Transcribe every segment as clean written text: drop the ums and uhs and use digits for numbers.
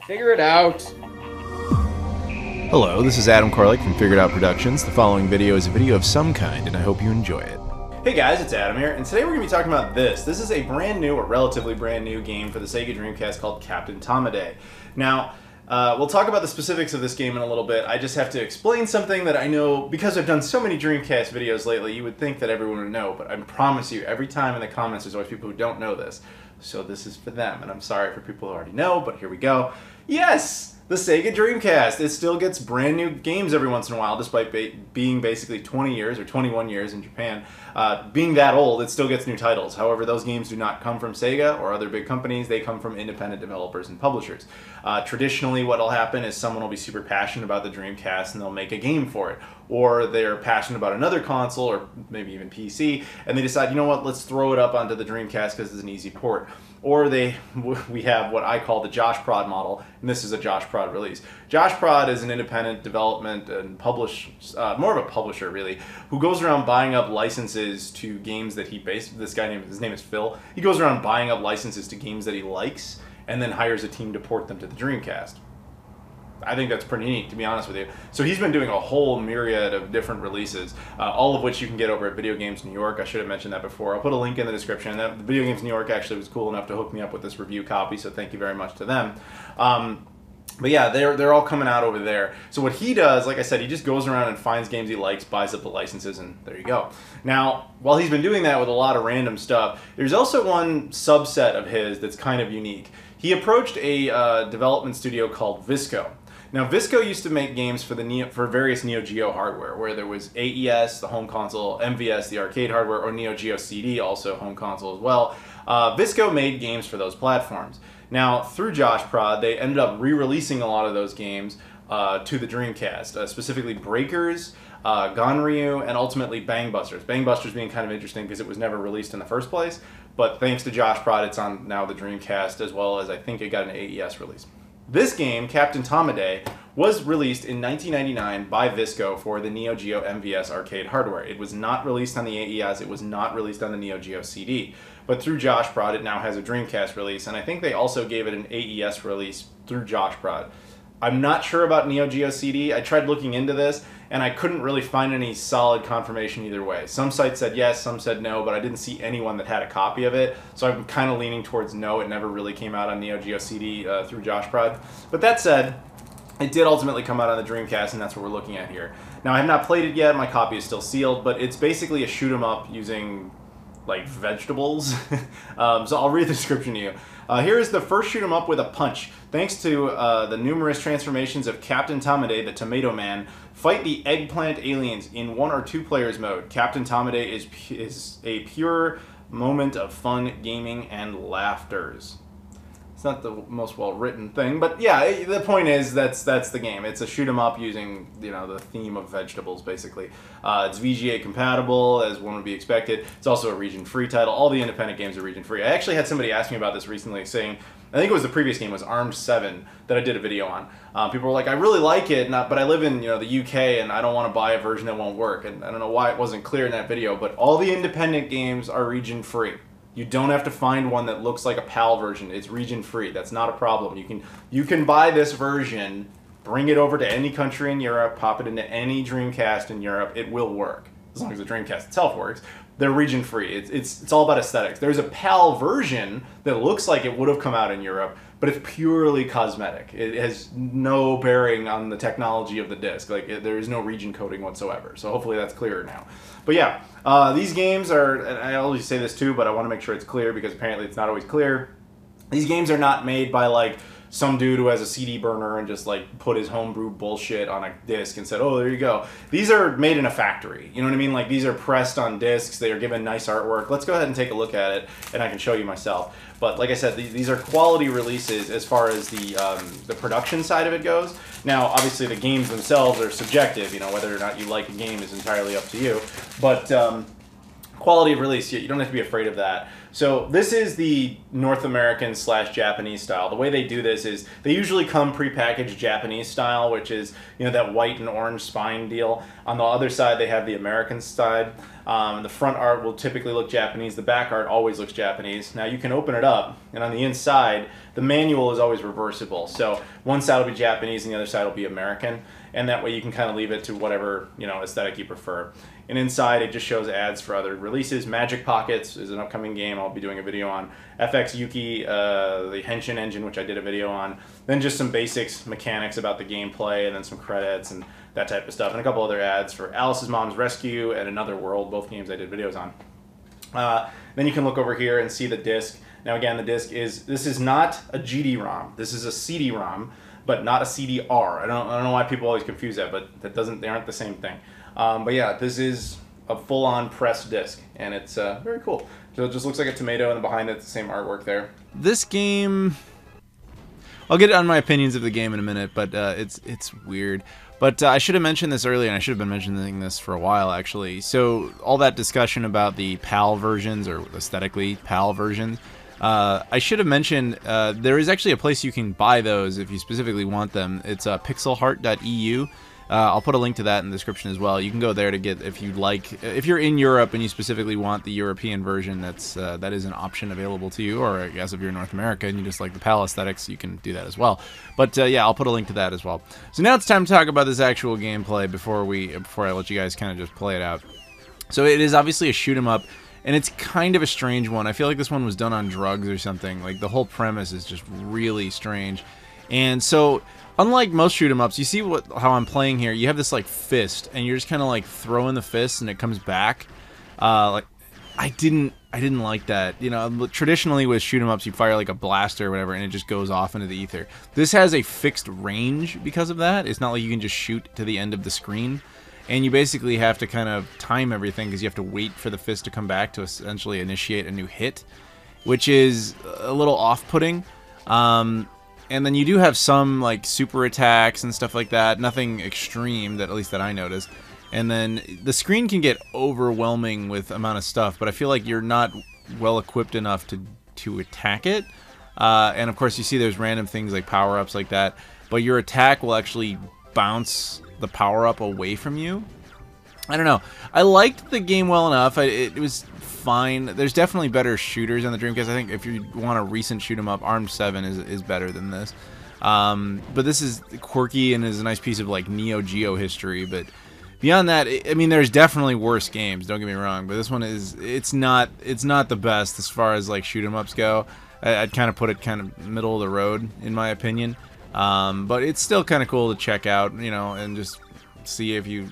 Figure it out. Hello, this is Adam Koralik from Figured Out Productions. The following video is a video of some kind, and I hope you enjoy it. Hey guys, it's Adam here, and today we're going to be talking about this. This is a brand new, or relatively brand new game for the Sega Dreamcast called Captain Tomaday. Now, we'll talk about the specifics of this game in a little bit. I just have to explain something that I know, because I've done so many Dreamcast videos lately, you would think that everyone would know, but I promise you, every time in the comments there's always people who don't know this. So this is for them, and I'm sorry for people who already know, but here we go. Yes! The Sega Dreamcast. It still gets brand new games every once in a while, despite being basically 20 years, or 21 years in Japan. Being that old, it still gets new titles. However, those games do not come from Sega or other big companies. They come from independent developers and publishers. Traditionally, what will happen is someone will be super passionate about the Dreamcast and they'll make a game for it. Or they're passionate about another console, or maybe even PC, and they decide, you know what, let's throw it up onto the Dreamcast because it's an easy port. Or we have what I call the JoshProd model, and this is a JoshProd release. JoshProd is an independent development and more of a publisher really, who goes around buying up licenses to games that he his name is Phil. He goes around buying up licenses to games that he likes, and then hires a team to port them to the Dreamcast. I think that's pretty neat, to be honest with you. So he's been doing a whole myriad of different releases, all of which you can get over at Videogames New York. I should have mentioned that before. I'll put a link in the description. Videogames New York actually was cool enough to hook me up with this review copy, so thank you very much to them. But yeah, they're all coming out over there. So what he does, like I said, he just goes around and finds games he likes, buys up the licenses, and there you go. Now, while he's been doing that with a lot of random stuff, there's also one subset of his that's kind of unique. He approached a development studio called Visco. Now, Visco used to make games for various Neo Geo hardware, where there was AES, the home console, MVS, the arcade hardware, or Neo Geo CD, also home console as well. Visco made games for those platforms. Now, through JoshProd, they ended up re-releasing a lot of those games to the Dreamcast, specifically Breakers, Ganryu, and ultimately Bang Busters. Bang Busters being kind of interesting because it was never released in the first place, but thanks to JoshProd, it's on now the Dreamcast, as well as I think it got an AES release. This game, Captain Tomaday, was released in 1999 by Visco for the Neo Geo MVS arcade hardware. It was not released on the AES, it was not released on the Neo Geo CD. But through JoshProd, it now has a Dreamcast release, and I think they also gave it an AES release through JoshProd. I'm not sure about Neo Geo CD. I tried looking into this, and I couldn't really find any solid confirmation either way. Some sites said yes, some said no, but I didn't see anyone that had a copy of it, so I'm kind of leaning towards no. It never really came out on Neo Geo CD through JoshProd. But that said, it did ultimately come out on the Dreamcast, and that's what we're looking at here. Now, I have not played it yet. My copy is still sealed, but it's basically a shoot-'em-up using, like, vegetables. So I'll read the description to you. Here is the first shoot 'em up with a punch. Thanks to the numerous transformations of Captain Tomaday, the Tomato Man, fight the eggplant aliens in 1 or 2 players mode. Captain Tomaday is a pure moment of fun, gaming, and laughters. It's not the most well-written thing, but yeah, the point is that's the game. It's a shoot 'em up using, you know, the theme of vegetables, basically. It's VGA compatible, as one would be expected. It's also a region-free title. All the independent games are region-free. I actually had somebody ask me about this recently, saying, I think it was the previous game, was Armed 7, that I did a video on. People were like, I really like it, but I live in, the UK, and I don't want to buy a version that won't work. And I don't know why it wasn't clear in that video, but all the independent games are region-free. You don't have to find one that looks like a PAL version. It's region-free. That's not a problem. You can buy this version, bring it over to any country in Europe, pop it into any Dreamcast in Europe. It will work, as long as the Dreamcast itself works. They're region-free. It's all about aesthetics. There's a PAL version that looks like it would have come out in Europe, but it's purely cosmetic. It has no bearing on the technology of the disc. There is no region coding whatsoever. So hopefully that's clearer now. But yeah, these games are, and I always say this too, but I want to make sure it's clear because apparently it's not always clear. These games are not made by like some dude who has a CD burner and just like put his homebrew bullshit on a disc and said, oh, there you go. These are made in a factory. You know what I mean? Like, these are pressed on discs. They are given nice artwork. Let's go ahead and take a look at it, and I can show you myself. But like I said, these are quality releases as far as the production side of it goes. Now, obviously, the games themselves are subjective. Whether or not you like a game is entirely up to you. But quality of release, you don't have to be afraid of that. So this is the North American / Japanese style. The way they do this is they usually come prepackaged Japanese style, which is, you know, that white and orange spine deal. On the other side, they have the American side. The front art will typically look Japanese. The back art always looks Japanese. Now you can open it up, and on the inside, the manual is always reversible. So one side will be Japanese, and the other side will be American. And that way you can kind of leave it to whatever, you know, aesthetic you prefer. And inside it just shows ads for other releases. Magic Pockets is an upcoming game I'll be doing a video on. FX Yuki, the Henshin engine, which I did a video on. Then just some basics, mechanics about the gameplay, and then some credits and that type of stuff. And a couple other ads for Alice's Mom's Rescue and Another World, both games I did videos on. Then you can look over here and see the disc. Now again, the disc this is not a GD-ROM. This is a CD-ROM, but not a CDR. I don't know why people always confuse that, but they aren't the same thing. But yeah, this is a full-on pressed disc, and it's very cool. So it just looks like a tomato, and behind it's the same artwork there. This game, I'll get on my opinions of the game in a minute, but it's weird. But I should have mentioned this earlier, and I should have been mentioning this for a while, actually. So all that discussion about the PAL versions, or aesthetically PAL versions, I should have mentioned there is actually a place you can buy those if you specifically want them. It's pixelheart.eu. I'll put a link to that in the description as well. You can go there to get, if you're in Europe and you specifically want the European version, that is an option available to you. Or I guess if you're in North America and you just like the PAL aesthetics, you can do that as well. But yeah, I'll put a link to that as well. So now it's time to talk about this actual gameplay before I let you guys kind of just play it out. So it is obviously a shoot 'em up, and it's kind of a strange one. I feel like this one was done on drugs or something. Like, the whole premise is just really strange. And so, unlike most shoot 'em ups, you see how I'm playing here. You have this like fist, and you're just kind of like throwing the fist, and it comes back. Like, I didn't like that. You know, traditionally with shoot 'em ups, you fire like a blaster or whatever, and it just goes off into the ether. This has a fixed range because of that. It's not like you can just shoot to the end of the screen, and you basically have to kind of time everything because you have to wait for the fist to come back to essentially initiate a new hit, which is a little off-putting. And then you do have some like super attacks and stuff like that. Nothing extreme, at least that I noticed. And then the screen can get overwhelming with amount of stuff, but I feel like you're not well equipped enough to attack it. And of course you see there's random things like power-ups like that, but your attack will actually bounce the power-up away from you. I don't know. I liked the game well enough. It was fine. There's definitely better shooters on the Dreamcast. I think if you want a recent shoot 'em up, Armed 7 is better than this. But this is quirky and is a nice piece of like Neo Geo history. But beyond that, I mean, there's definitely worse games. Don't get me wrong. But this one it's not the best as far as like shoot 'em ups go. I'd kind of put it kind of middle of the road in my opinion. But it's still kind of cool to check out, you know, and just see if you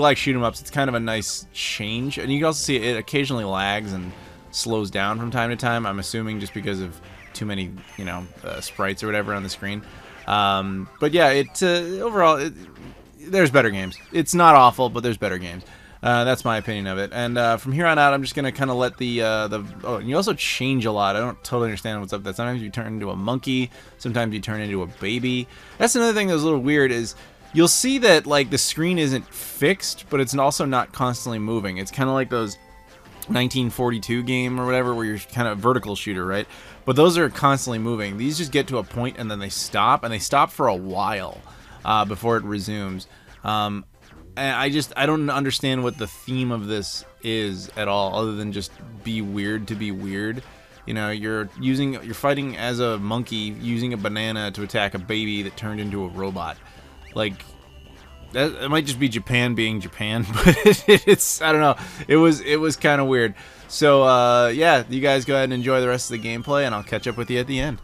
like shoot 'em ups. It's kind of a nice change, and you can also see it occasionally lags and slows down from time to time. I'm assuming just because of too many, sprites or whatever on the screen. But yeah, overall, there's better games. It's not awful, but there's better games. That's my opinion of it. And from here on out, I'm just gonna kind of let oh, and you also change a lot. I don't totally understand what's up with that. Sometimes you turn into a monkey. Sometimes you turn into a baby. That's another thing that was a little weird is you'll see that like the screen isn't fixed, but it's also not constantly moving. It's kind of like those 1942 game or whatever where you're kind of vertical shooter, right? But those are constantly moving. These just get to a point and then they stop, and they stop for a while before it resumes. And I don't understand what the theme of this is at all, other than just be weird to be weird. You know, you're fighting as a monkey using a banana to attack a baby that turned into a robot. Like, it might just be Japan being Japan, but I don't know. It was kind of weird. So yeah, you guys go ahead and enjoy the rest of the gameplay, and I'll catch up with you at the end.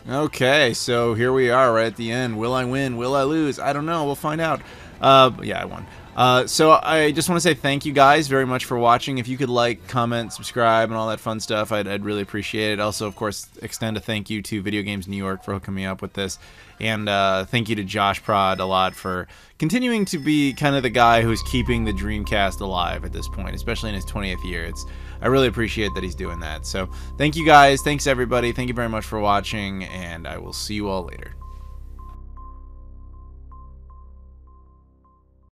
Okay, so here we are right at the end. Will I win? Will I lose? I don't know. We'll find out. Yeah, I won. So I just want to say thank you guys very much for watching. If you could like, comment, subscribe, and all that fun stuff, I'd really appreciate it. Also, of course, extend a thank you to Videogames New York for hooking me up with this. And thank you to JoshProd a lot for continuing to be kind of the guy who's keeping the Dreamcast alive at this point, especially in his 20th year. I really appreciate that he's doing that. So thank you guys. Thanks everybody. Thank you very much for watching, and I will see you all later.